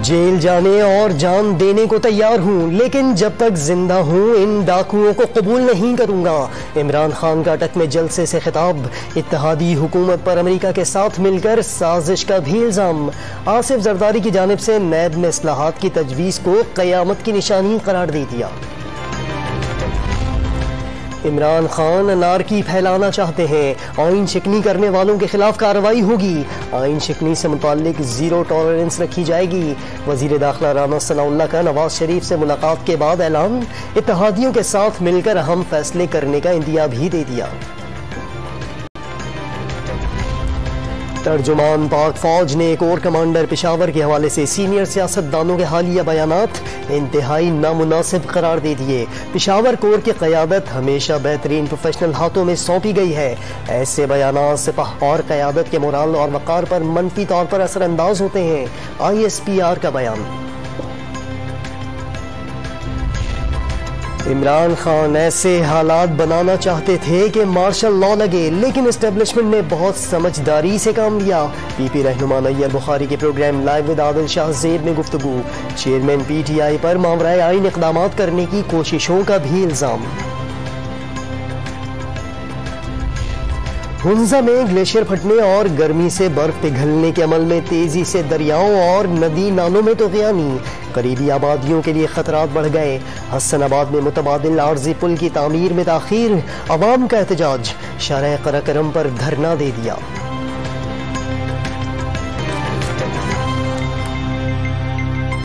Jail जाने और जान देने को तैयार हूं, लेकिन जब तक जिंदा हूं इन डाकुओं को कबूल नहीं करूंगा। इमरान खान का अटक में जलसे से खिताब। इत्तेहादी हुकूमत पर अमेरिका के साथ मिलकर साजिश का भी इल्जाम। आसिफ जरदारी की जानिब से नैब में इस्लाहात की तजवीज़ को क़यामत की निशानी करार दे दिया। इमरान खान अनारकी फैलाना चाहते हैं, आइन शिकनी करने वालों के खिलाफ कार्रवाई होगी। आइन शिकनी से मुताल्लिक जीरो टॉलरेंस रखी जाएगी। वजीर दाखिला राना सनाउल्लाह का नवाज शरीफ से मुलाकात के बाद ऐलान। इत्तेहादियों के साथ मिलकर अहम फैसले करने का इंदिया भी दे दिया। तर्जुमान पाक फौज ने एक और कमांडर पेशावर के हवाले से सीनियर सियासतदानों के हालिया बयानात इंतहाई नामुनासिब करार दे दिए। पेशावर कोर की क़यादत हमेशा बेहतरीन प्रोफेशनल हाथों में सौंपी गई है। ऐसे बयानात सिपाह और क़यादत के मोराल और वक़ार पर मनफी तौर पर असरअंदाज होते हैं। ISPR का बयान। इमरान खान ऐसे हालात बनाना चाहते थे कि मार्शल लॉ लगे, लेकिन एस्टेब्लिशमेंट ने बहुत समझदारी से काम लिया। PP रहनुमा नैयर बुखारी के programme live with Adil Shah Zeb में गुफ्तगू। चेयरमैन PTI पर मामराए आइन इक़दामात करने की कोशिशों का भी इल्जाम। हुंजा में ग्लेशियर फटने और गर्मी से बर्फ पिघलने के अमल में तेजी से दरियाओं और नदी नालों में तूफ़ानी। करीबी आबादियों के लिए खतरात बढ़ गए। हसनाबाद में मुतबादिल आर्जी पुल की तामीर में ताख़ीर। अवाम का एहतजाज। शाहराह कराकरम पर धरना दे दिया।